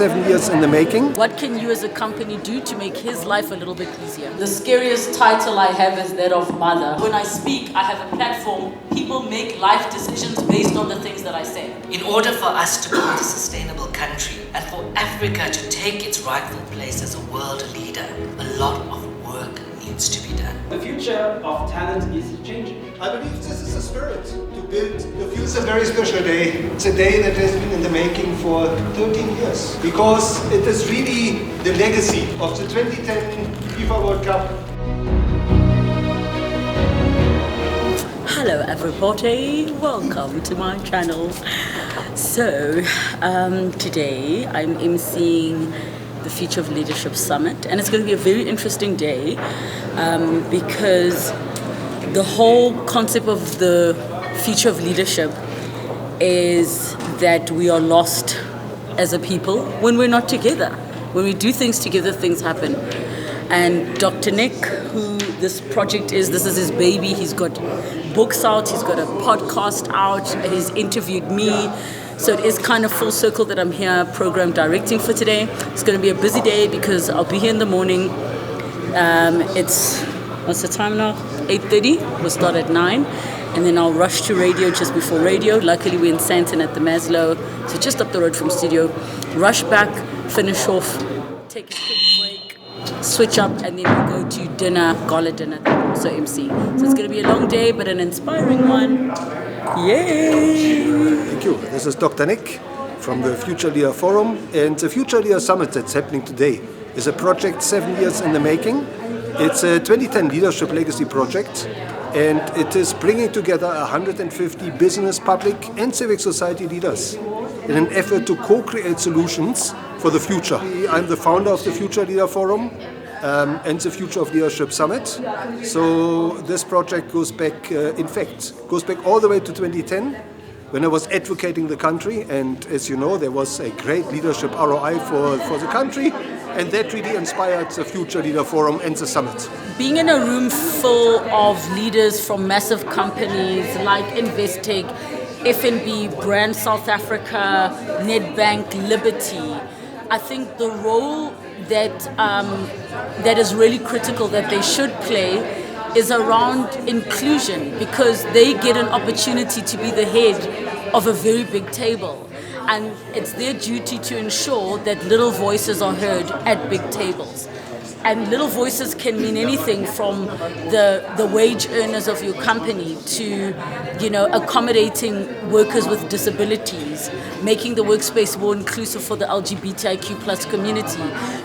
7 years in the making. What can you as a company do to make his life a little bit easier? The scariest title I have is that of mother. When I speak, I have a platform. People make life decisions based on the things that I say. In order for us to build a sustainable country and for Africa to take its rightful place as a world leader, a lot of work needs to be done. The future of talent is changing. I believe this is the spirit to build the future. It's a very special day. It's a day that has been in the making for 13 years because it is really the legacy of the 2010 FIFA World Cup. Hello everybody, welcome to my channel. So today I'm emceeing the Future of Leadership Summit, and it's going to be a very interesting day because the whole concept of the future of leadership is that we are lost as a people when we're not together. When we do things together, things happen. And Dr. Nick, who this project is, this is his baby. He's got books out, he's got a podcast out, he's interviewed me. So it is kind of full circle that I'm here program directing for today. It's going to be a busy day because I'll be here in the morning. It's, what's the time now? 8:30. We'll start at 9. And then I'll rush to radio just before radio. Luckily we're in Sandton at the Maslow, so just up the road from studio. Rush back, finish off, take a quick break, switch up, and then we'll go to dinner, gala dinner, so MC. So it's going to be a long day, but an inspiring one. Yay! Thank you. This is Dr. Nick from the Future Leader Forum, and the Future Leader Summit that's happening today is a project 7 years in the making. It's a 2010 leadership legacy project, and it is bringing together 150 business, public and civic society leaders in an effort to co-create solutions for the future. I'm the founder of the Future Leader Forum and the Future of Leadership Summit. So this project goes back, goes back all the way to 2010 when I was advocating the country, and as you know, there was a great leadership ROI for the country, and that really inspired the Future Leader Forum and the Summit. Being in a room full of leaders from massive companies like Investec, FNB, Brand South Africa, Nedbank, Liberty, I think the role that is really critical that they should play is around inclusion, because they get an opportunity to be the head of a very big table. And it's their duty to ensure that little voices are heard at big tables. And little voices can mean anything from the wage earners of your company to, accommodating workers with disabilities, making the workspace more inclusive for the LGBTIQ plus community,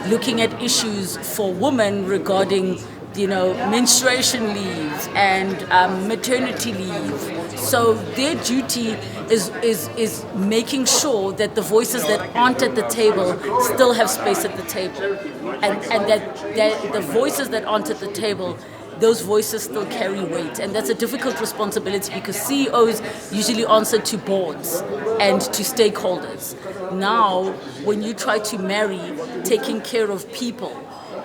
looking at issues for women regarding menstruation leave and maternity leave. So their duty is making sure that the voices that aren't at the table still have space at the table, and that the voices that aren't at the table, those voices still carry weight. And that's a difficult responsibility because CEOs usually answer to boards and to stakeholders. Now, when you try to marry taking care of people,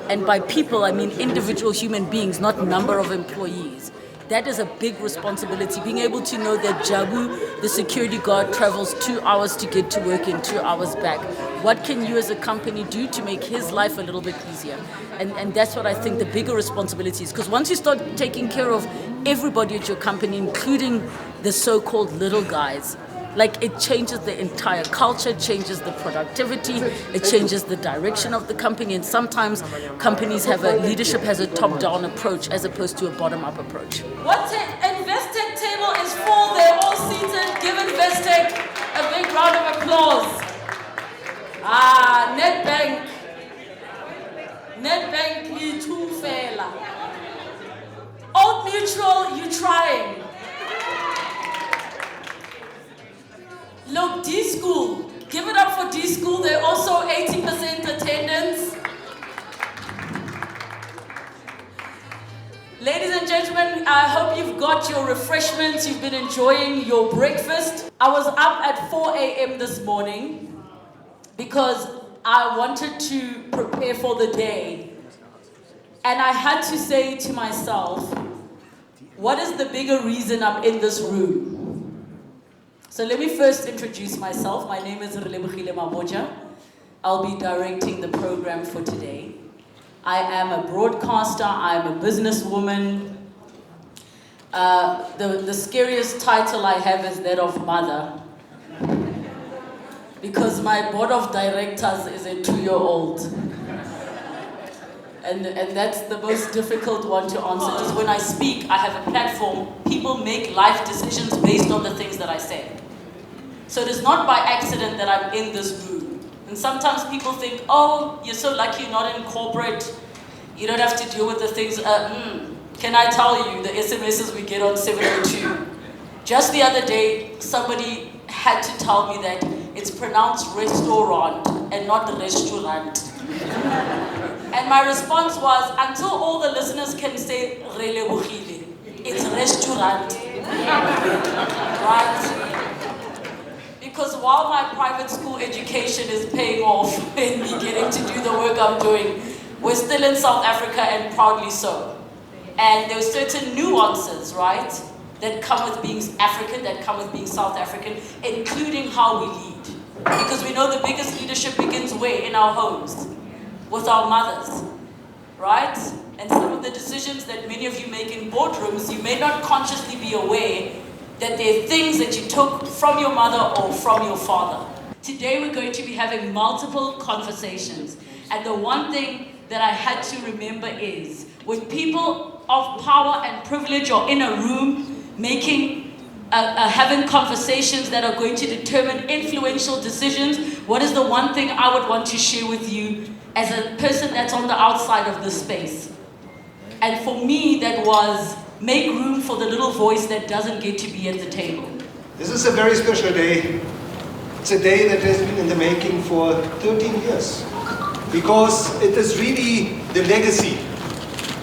and by people I mean individual human beings, not number of employees, that is a big responsibility. Being able to know that Jabu, the security guard, travels 2 hours to get to work and 2 hours back. What can you as a company do to make his life a little bit easier? And that's what I think the bigger responsibility is. Because once you start taking care of everybody at your company, including the so-called little guys, like it changes the entire culture, changes the productivity, it changes the direction of the company, and sometimes companies leadership has a top-down approach as opposed to a bottom-up approach. What Investec table is full, they're all seated. Give Investec a big round of applause. Nedbank, you too fela. Old Mutual, you trying. Look, D-School, give it up for D-School. They're also 80% attendance. Ladies and gentlemen, I hope you've got your refreshments, you've been enjoying your breakfast. I was up at 4 a.m. this morning because I wanted to prepare for the day. And I had to say to myself, what is the bigger reason I'm in this room? So let me first introduce myself. My name is Relebogile Maboja. I'll be directing the program for today. I am a broadcaster, I am a businesswoman. The scariest title I have is that of mother. Because my board of directors is a 2-year-old. And that's the most difficult one to answer, because when I speak, I have a platform. People make life decisions based on the things that I say. So it is not by accident that I'm in this room. And sometimes people think, oh, you're so lucky you're not in corporate. You don't have to deal with the things. Can I tell you the SMSs we get on 702? Just the other day, somebody had to tell me that it's pronounced restaurant and not restaurant. And my response was, until all the listeners can say relebohile, it's restaurant. Right? Because while my private school education is paying off and me getting to do the work I'm doing, we're still in South Africa, and proudly so. And there's certain nuances, right, that come with being African, that come with being South African, including how we lead. Because we know the biggest leadership begins where? In our homes, with our mothers, right? And some of the decisions that many of you make in boardrooms, you may not consciously be aware that there are things that you took from your mother or from your father. Today we're going to be having multiple conversations. And the one thing that I had to remember is, when people of power and privilege are in a room having conversations that are going to determine influential decisions, what is the one thing I would want to share with you as a person that's on the outside of this space? And for me, that was make room for the little voice that doesn't get to be at the table. This is a very special day. It's a day that has been in the making for 13 years. Because it is really the legacy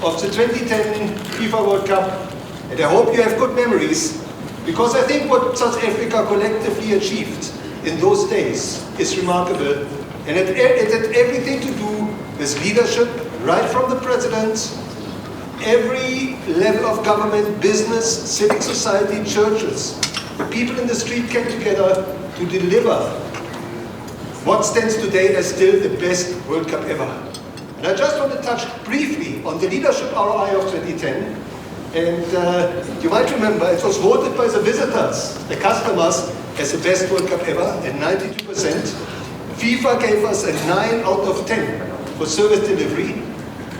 of the 2010 FIFA World Cup. And I hope you have good memories, because I think what South Africa collectively achieved in those days is remarkable. And it had everything to do with leadership, right from the president, every level of government, business, civic society, churches. The people in the street came together to deliver what stands today as still the best World Cup ever. And I just want to touch briefly on the leadership ROI of 2010. And you might remember it was voted by the visitors, the customers, as the best World Cup ever, and 92%. FIFA gave us a 9 out of 10 for service delivery.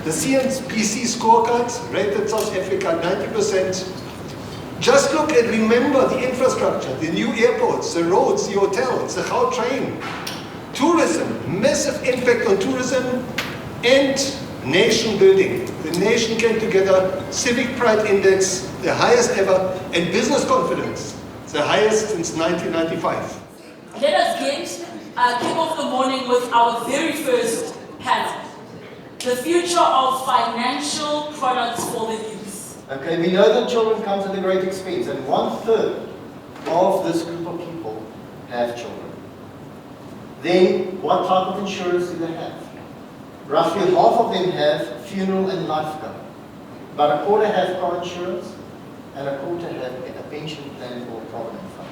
The CNBC scorecard rated South Africa 90%. Just look and remember the infrastructure, the new airports, the roads, the hotels, the Gau train. Tourism, massive impact on tourism, and nation building. The nation came together, civic pride index, the highest ever, and business confidence, the highest since 1995. Let us kick off the morning with our very first panel. The future of financial products for the youth. Okay, we know that children come at a great expense, and 1/3 of this group of people have children. Then, what type of insurance do they have? Roughly half of them have funeral and life cover, but a quarter have car insurance, and a quarter have a pension plan or provident fund.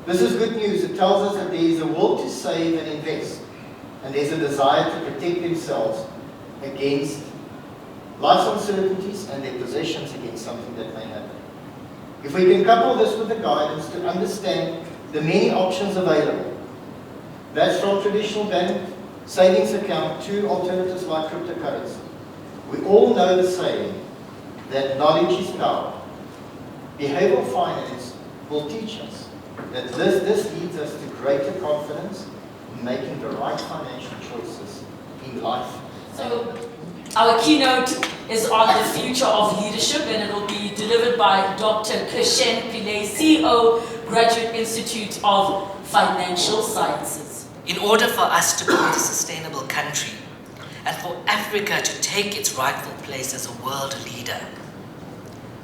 This is good news. It tells us that there is a will to save and invest, and there's a desire to protect themselves against life's uncertainties and their possessions against something that may happen. If we can couple this with the guidance to understand the many options available, that's from traditional bank savings account to alternatives like cryptocurrency. We all know the saying that knowledge is power. Behavioral finance will teach us that this leads us to greater confidence in making the right financial choices in life. So our keynote is on the future of leadership, and it will be delivered by Dr. Krishen Pillay, CEO, Graduate Institute of Financial Sciences. In order for us to build a sustainable country and for Africa to take its rightful place as a world leader,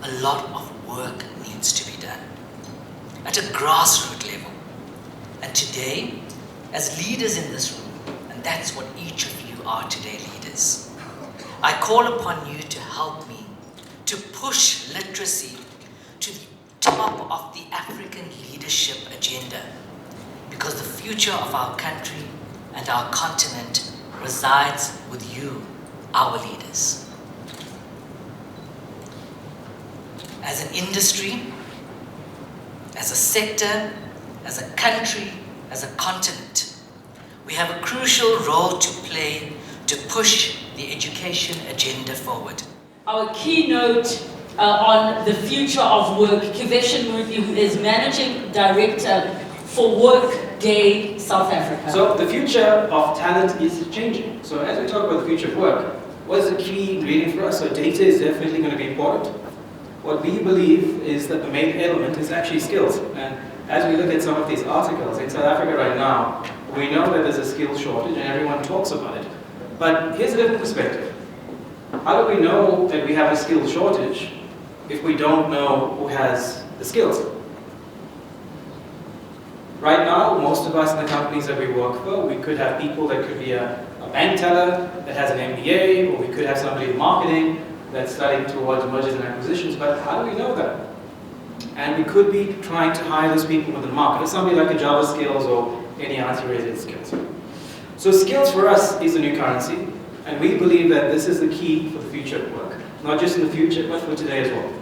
a lot of work needs to be done at a grassroots level. And today, as leaders in this room, and that's what each of you are today, leaders, I call upon you to help me to push literacy to the top of the African leadership agenda, because the future of our country and our continent resides with you, our leaders. As an industry, as a sector, as a country, as a continent, we have a crucial role to play to push the education agenda forward. Our keynote on the future of work, Kiveshan Murthy, who is Managing Director for Workday South Africa. So the future of talent is changing. So as we talk about the future of work, what is the key ingredient for us? So data is definitely going to be important. What we believe is that the main element is actually skills. And as we look at some of these articles in South Africa right now, we know that there's a skills shortage and everyone talks about it. But here's a different perspective. How do we know that we have a skills shortage if we don't know who has the skills? Right now, most of us in the companies that we work for, we could have people that could be a bank teller that has an MBA, or we could have somebody in marketing that's studying towards mergers and acquisitions, but how do we know that? And we could be trying to hire those people within the market, or somebody like a Java skills or any IT-related skills. So skills for us is the new currency, and we believe that this is the key for the future of work, not just in the future, but for today as well.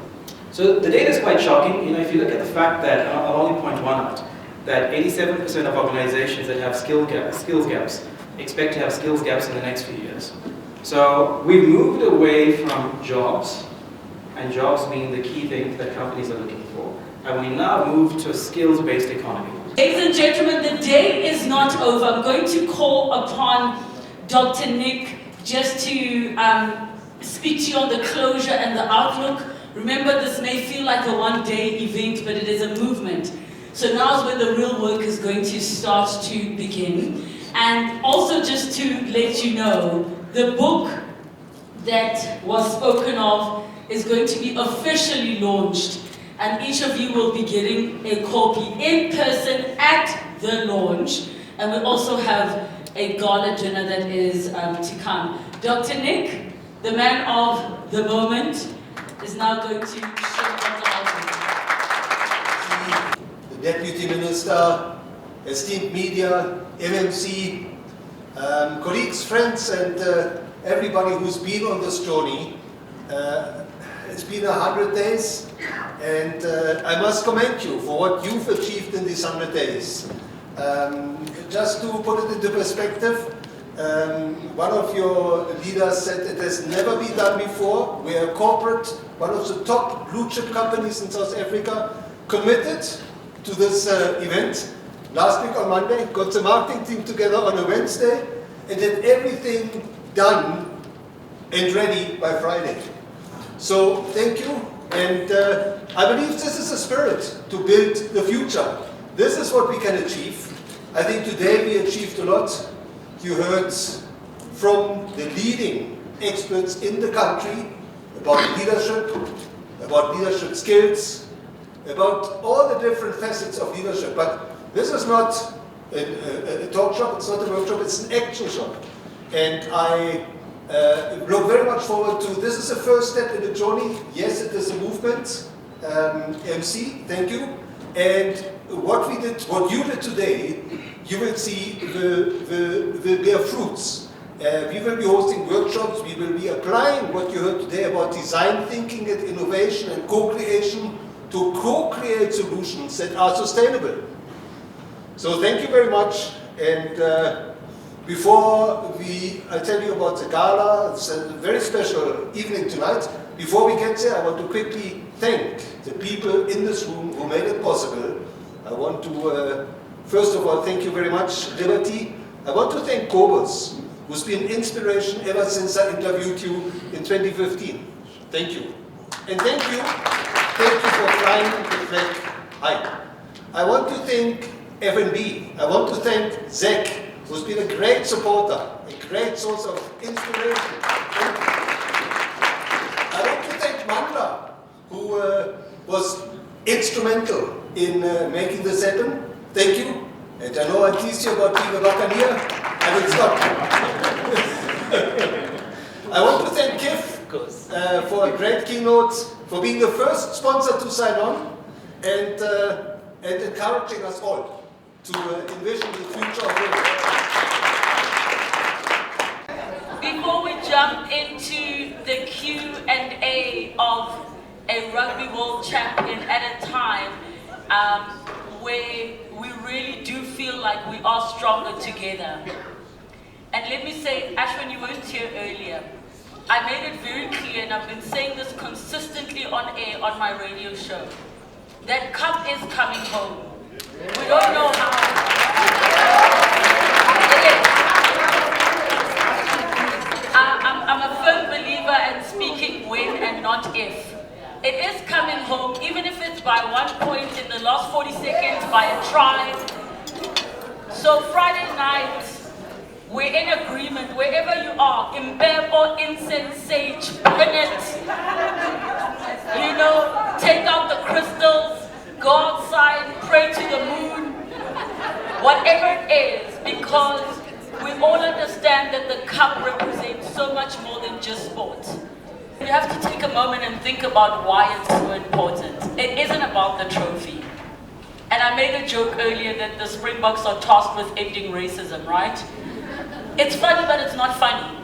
So the data is quite shocking. If you look at the fact that, I'll only point one out, that 87% of organizations that have skills gaps expect to have skills gaps in the next few years. So we've moved away from jobs, and jobs being the key thing that companies are looking for. And we now move to a skills-based economy. Ladies and gentlemen, the day is not over. I'm going to call upon Dr. Nick just to speak to you on the closure and the outlook. Remember, this may feel like a one-day event, but it is a movement. So now is when the real work is going to start to begin. And also just to let you know, the book that was spoken of is going to be officially launched, and each of you will be getting a copy in person at the launch. And we also have a gala dinner that is to come. Dr. Nick, the man of the moment, is now going to share on the album. The Deputy Minister, esteemed media, MMC, colleagues, friends, and everybody who's been on this journey. It's been 100 days, and I must commend you for what you've achieved in these 100 days. Just to put it into perspective, one of your leaders said it has never been done before. We are a corporate, one of the top blue chip companies in South Africa, committed to this event. Last week on Monday, got the marketing team together on a Wednesday, and had everything done and ready by Friday. So thank you, and I believe this is the spirit to build the future. This is what we can achieve. I think today we achieved a lot. You heard from the leading experts in the country about leadership skills, about all the different facets of leadership. But this is not a talk shop, it's not a workshop, it's an action shop. And I look very much forward to, this is the first step in the journey. Yes, it is a movement. MC, thank you. And what you did today, you will see will bear fruits. We will be hosting workshops, we will be applying what you heard today about design thinking and innovation and co-creation to co-create solutions that are sustainable. So thank you very much, and before I tell you about the gala, it's a very special evening tonight. Before we get there, I want to quickly thank the people in this room who made it possible. I want to, first of all, thank you very much, Liberty. I want to thank Kobus, who's been inspiration ever since I interviewed you in 2015. Thank you. And thank you for flying the flag high. I want to thank F&B. I want to thank Zach, who's been a great supporter, a great source of inspiration. I want to thank Manda, who was instrumental in making this happen. Thank you. And I know I teased you about being a Buccaneer. I will stop. I want to thank Kif for a great keynote, for being the first sponsor to sign on, and encouraging us all to envision the future of work. Before we jump into the Q&A of a Rugby World Champion at a time, where we really do feel like we are stronger together. And let me say, Ash, when you weren't here earlier, I made it very clear, and I've been saying this consistently on air on my radio show, that cup is coming home. We don't know how. I'm a firm believer in speaking when and not if. It is coming home, even if it's by 1 point in the last 40 seconds by a try. So Friday night, we're in agreement, wherever you are, Imbebo, incense, sage, burn it. You know, take out the crystals, go outside, pray to the moon, whatever it is, because we all understand that the cup represents so much more than just sport. You have to take a moment and think about why it's so important. It isn't about the trophy. And I made a joke earlier that the Springboks are tasked with ending racism, right? It's funny, but it's not funny.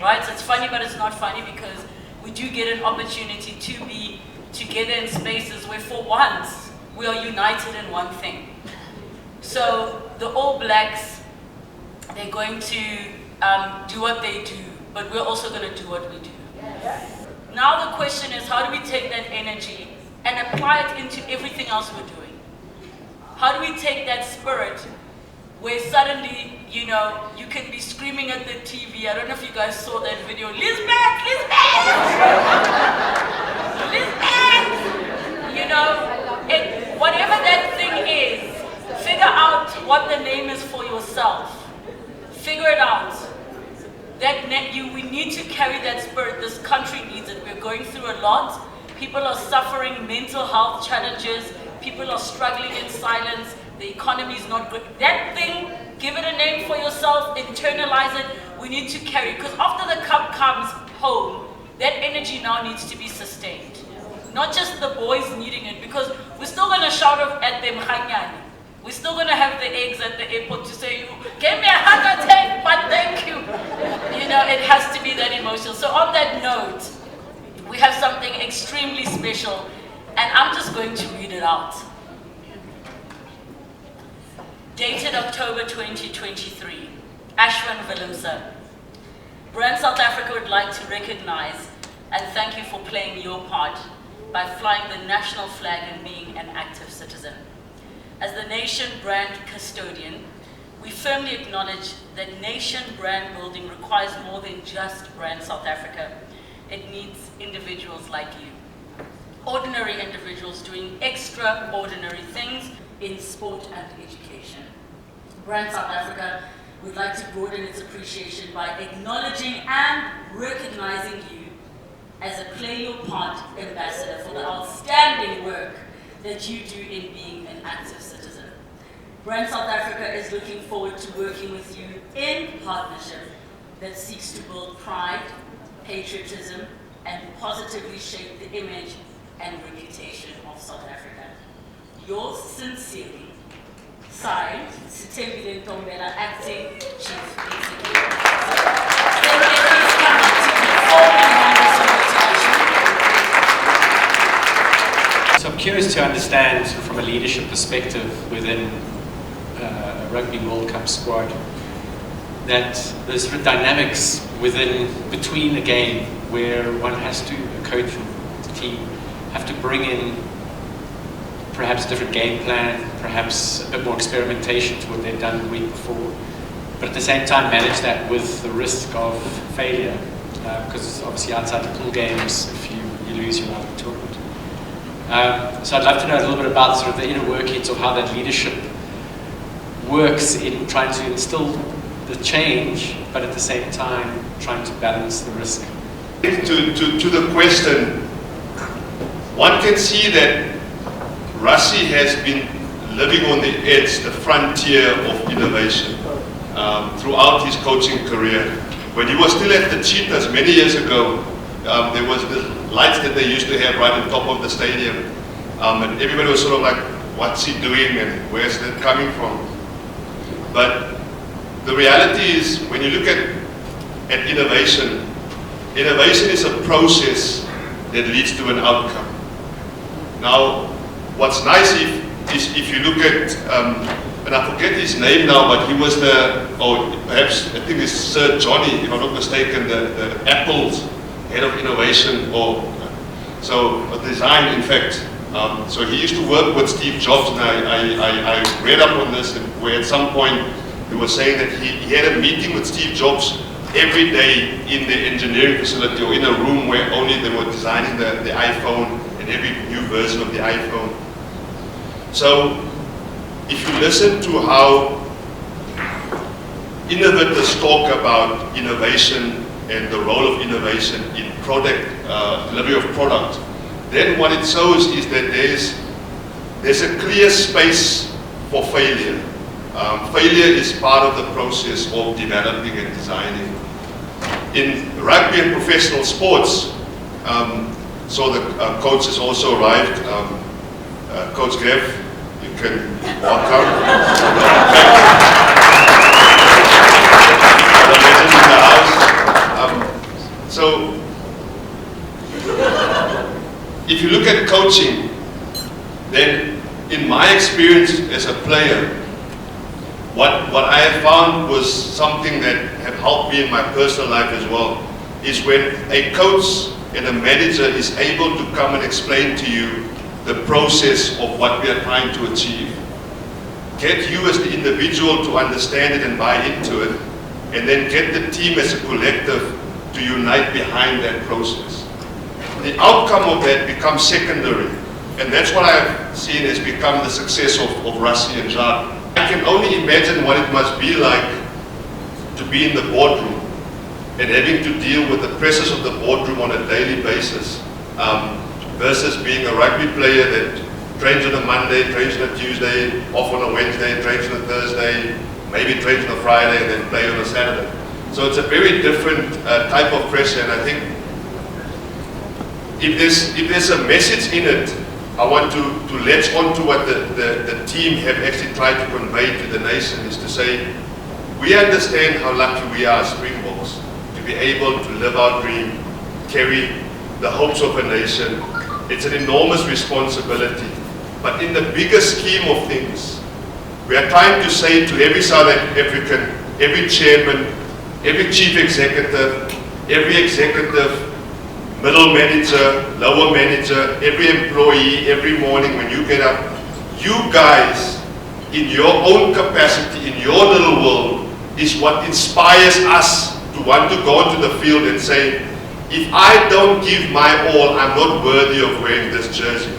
Right? It's funny, but it's not funny because we do get an opportunity to be together in spaces where for once we are united in one thing. So the All Blacks, they're going to do what they do, but we're also going to do what we do. Now the question is, how do we take that energy and apply it into everything else we're doing? How do we take that spirit where suddenly, you know, you can be screaming at the TV. I don't know if you guys saw that video. Lisbeth! Lisbeth! Lisbeth! You know, whatever that thing is, figure out what the name is for yourself. Figure it out. We need to carry that spirit. This country needs it. We're going through a lot. People are suffering mental health challenges. People are struggling in silence. The economy is not good. That thing, give it a name for yourself, internalize it. We need to carry, because after the cup comes home, that energy now needs to be sustained. Not just the boys needing it, because we're still going to shout at them, Khanyani. We're still going to have the eggs at the airport to say, you gave me a heart attack, but thank you. You know, it has to be that emotional. So on that note, we have something extremely special, and I'm just going to read it out. Dated October 2023, Ashwin Willemse. Brand South Africa would like to recognize and thank you for playing your part by flying the national flag and being an active citizen. As the nation brand custodian, we firmly acknowledge that nation brand building requires more than just Brand South Africa. It needs individuals like you. Ordinary individuals doing extraordinary things in sport and education. Brand South Africa would like to broaden its appreciation by acknowledging and recognizing you as a Play Your Part ambassador for the outstanding work that you do in being an active citizen. Brand South Africa is looking forward to working with you in partnership that seeks to build pride, patriotism, and positively shape the image and reputation of South Africa. Yours sincerely, signed, Sithembile Ntombela, Acting Chief Executive. Please come up to the formal members of the team. So I'm curious to understand from a leadership perspective within a Rugby World Cup squad that there's sort of dynamics between a game where one has to, a coach and the team, have to bring in perhaps a different game plan, perhaps a bit more experimentation to what they've done the week before, but at the same time manage that with the risk of failure, because obviously outside the pool games, if you lose, you're out of the tournament. So I'd love to know a little bit about sort of the inner workings of how that leadership works in trying to instill the change, but at the same time trying to balance the risk. To the question, one can see that Rassie has been living on the edge, the frontier of innovation throughout his coaching career. When he was still at the Cheetahs many years ago, there was the lights that they used to have right on top of the stadium, and everybody was sort of like, what's he doing and where's that coming from? But the reality is, when you look at and innovation. Innovation is a process that leads to an outcome. Now, what's nice is if you look at, and I forget his name now, but he was perhaps, I think it's Sir Johnny, if I'm not mistaken, the Apple's head of innovation, or design, in fact. So he used to work with Steve Jobs, and I read up on this, where at some point he was saying that he had a meeting with Steve Jobs every day in the engineering facility, or in a room where only they were designing the iPhone and every new version of the iPhone. So if you listen to how innovators talk about innovation and the role of innovation in product, delivery of product, then what it shows is that there's a clear space for failure. Failure is part of the process of developing and designing. In rugby and professional sports, so the coach has also arrived. Coach Grev, you can welcome. The legend in the house. So, if you look at coaching, then in my experience as a player, what I have found was something that have helped me in my personal life as well, is when a coach and a manager is able to come and explain to you the process of what we are trying to achieve. Get you as the individual to understand it and buy into it, and then get the team as a collective to unite behind that process. The outcome of that becomes secondary, and that's what I've seen has become the success of Rassie and Jacques. I can only imagine what it must be like to be in the boardroom and having to deal with the pressures of the boardroom on a daily basis, versus being a rugby player that trains on a Monday, trains on a Tuesday, off on a Wednesday, trains on a Thursday, maybe trains on a Friday, and then play on a Saturday. So it's a very different type of pressure, and I think if there's a message in it, I want to latch on to what the team have actually tried to convey to the nation, is to say, we understand how lucky we are as Springboks to be able to live our dream, carry the hopes of a nation. It's an enormous responsibility. But in the bigger scheme of things, we are trying to say to every South African, every chairman, every chief executive, every executive, middle manager, lower manager, every employee, every morning when you get up, you guys, in your own capacity, in your little world, is what inspires us to want to go into the field and say, if I don't give my all, I'm not worthy of wearing this jersey.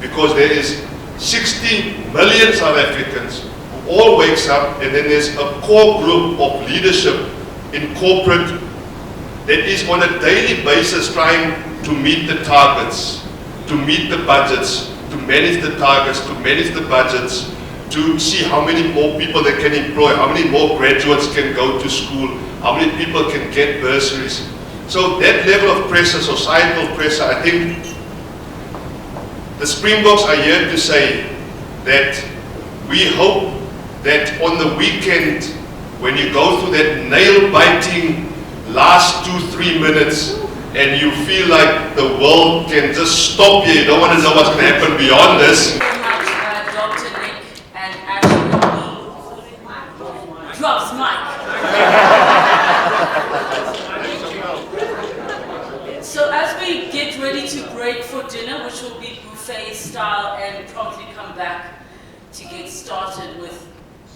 Because there is 60 million South Africans who all wakes up, and then there's a core group of leadership in corporate that is on a daily basis trying to meet the targets, to meet the budgets, to manage the targets, to manage the budgets, to see how many more people they can employ, how many more graduates can go to school, how many people can get bursaries. So that level of pressure, societal pressure, I think the Springboks are here to say that we hope that on the weekend, when you go through that nail-biting last 2-3 minutes and you feel like the world can just stop you, you don't want to know what's going to happen beyond this. Dr. Nick and Ashley drops mic. So as we get ready to break for dinner, which will be buffet style, and promptly come back to get started with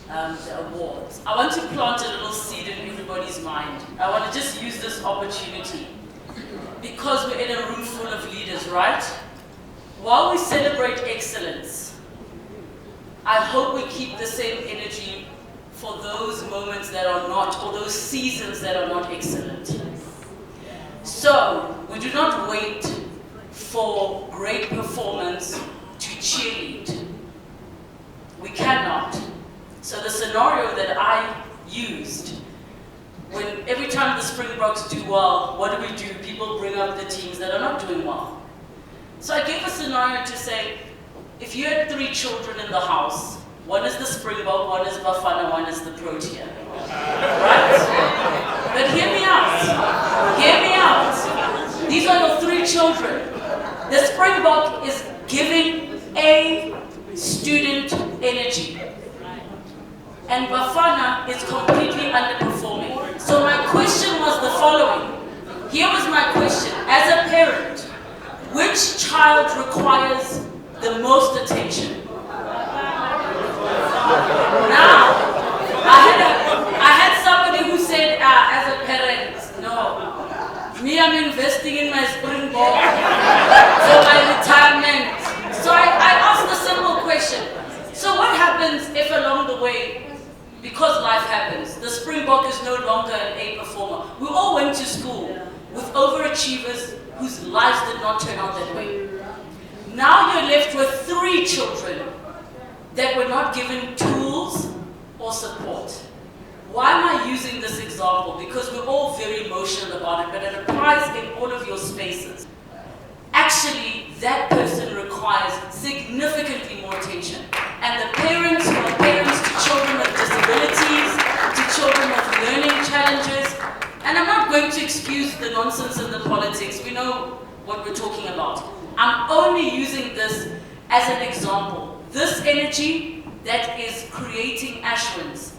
the awards, I want to plant a little seed in everybody's mind. I want to just use this opportunity, because we're in a room full of leaders, right? While we celebrate excellence, I hope we keep the same energy for those moments that are not, or those seasons that are not excellent. So, we do not wait for great performance to cheerlead. We cannot. So the scenario that I used, when every time the Springboks do well, what do? People bring up the teams that are not doing well. So I gave a scenario to say, if you had 3 children in the house, one is the Springbok, one is Bafana, one is the Protea. Right? But hear me out. children. The Springbok is giving a student energy. And Bafana is completely underperforming. So my question was the following. Here was my question. As a parent, which child requires the most attention? Now, I had somebody who said, as a parent, no. Me, I'm investing in my Springbok for my retirement. So I asked a simple question. So what happens if along the way, because life happens, the Springbok is no longer an A performer? We all went to school with overachievers whose lives did not turn out that way. Now you're left with 3 children that were not given tools or support. Why am I using this example? Because we're all very emotional about it, but it applies in all of your spaces. Actually, that person requires significantly more attention. And the parents who are parents to children with disabilities, to children with learning challenges, and I'm not going to excuse the nonsense and the politics. We know what we're talking about. I'm only using this as an example. This energy that is creating Ashwins,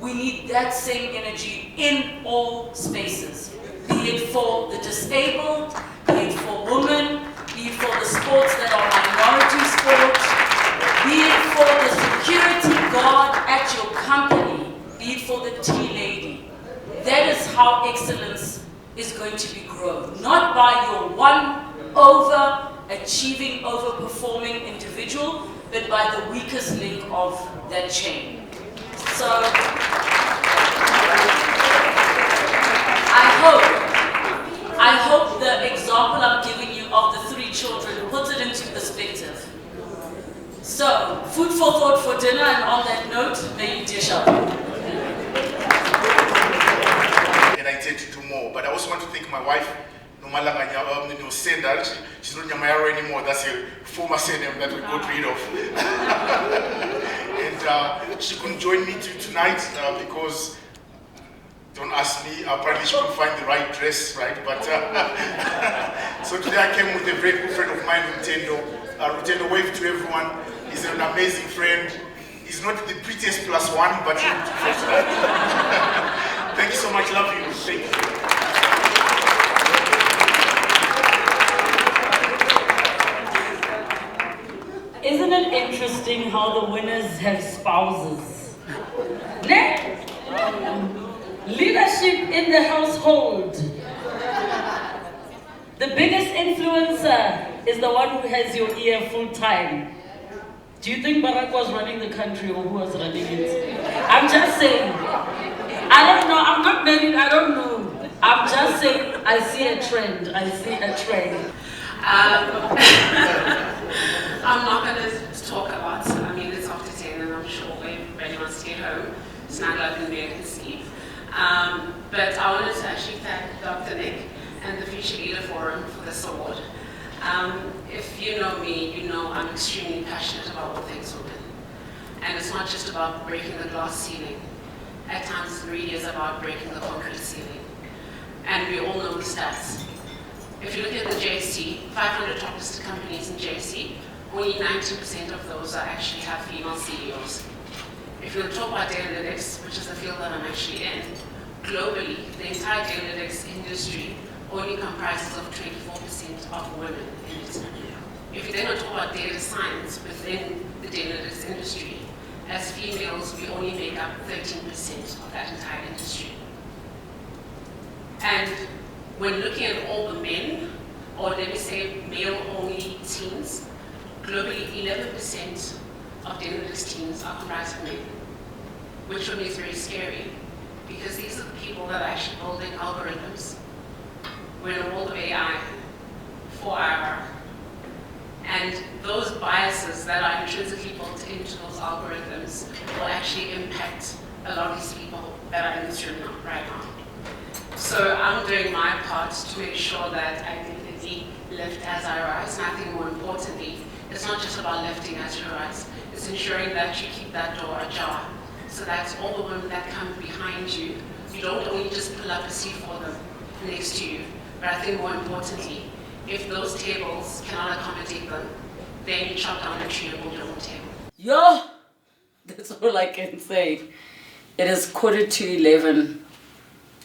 we need that same energy in all spaces. Be it for the disabled, be it for women, be it for the sports that are minority sports, be it for the security guard at your company, be it for the tea lady. That is how excellence is going to be grown. Not by your one overachieving, overperforming individual, but by the weakest link of that chain. So, I hope the example I'm giving you of the 3 children puts it into perspective. So, food for thought for dinner, and on that note, may you dish up. And I intend to do more, but I also want to thank my wife. Senda, she's not Nyamayaro anymore. That's a former surname that we got rid of. And she couldn't join me tonight because, don't ask me, apparently she couldn't find the right dress, right? But so today I came with a very good friend of mine, Rutendo. Rutendo, wave to everyone. He's an amazing friend. He's not the prettiest +1, but thank you so much. Love you. Thank you. Isn't it interesting how the winners have spouses? Leadership in the household. The biggest influencer is the one who has your ear full time. Do you think Barack was running the country or who was running it? I'm just saying. I don't know. I'm not married. I don't know. I'm just saying I see a trend. I see a trend. I'm not going to talk a lot. I mean, it's after 10 and I'm sure everybody wants to get home, snuggle up in bed and sleep. But I wanted to actually thank Dr. Nick and the Future Leader Forum for this award. If you know me, you know I'm extremely passionate about all things women. And it's not just about breaking the glass ceiling. At times it really is about breaking the concrete ceiling. And we all know the stats. If you look at the JSE, 500 top listed companies in JSE, only 90% of those actually have female CEOs. If you talk about data analytics, which is the field that I'm actually in, globally, the entire data analytics industry only comprises of 24% of women in it. If you then talk about data science within the data analytics industry, as females, we only make up 13% of that entire industry. And when looking at all the men, or let me say male-only teams, globally 11% of data analytics teams are comprised of men, which for me is very scary, because these are the people that are actually building algorithms. We're in a world of AI, for IR, and those biases that are intrinsically built into those algorithms will actually impact a lot of these people that are in this room right now. So I'm doing my part to make sure that I definitely lift as I rise, and I think more importantly, it's not just about lifting as you rise, it's ensuring that you keep that door ajar, so that all the women that come behind you, you don't only just pull up a seat for them next to you, but I think more importantly, If those tables cannot accommodate them, then you chop down a tree and build your own table. Yo, that's all I can say. It is 11:45.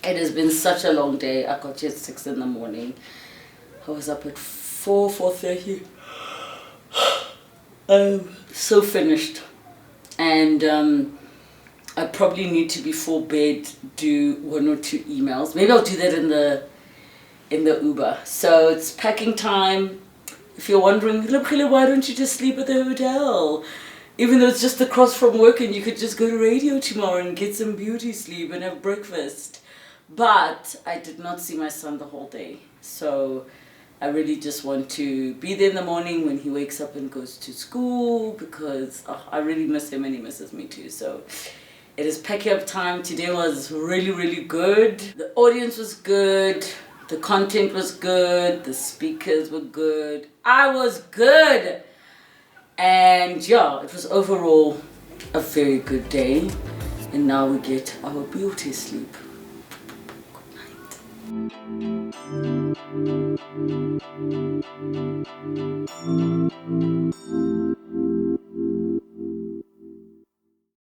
It has been such a long day. I got here at 6 in the morning. I was up at 4:30. I'm so finished. And I probably need to, before bed, do 1 or 2 emails. Maybe I'll do that in the Uber. So it's packing time. If you're wondering, why don't you just sleep at the hotel? Even though it's just across from work and you could just go to radio tomorrow and get some beauty sleep and have breakfast. But I did not see my son the whole day. So I really just want to be there in the morning when he wakes up and goes to school, because I really miss him and he misses me too. So it is packing up time. Today was really, really good. The audience was good. The content was good. The speakers were good. I was good. And yeah, it was overall a very good day. And now we get our beauty sleep. Good night.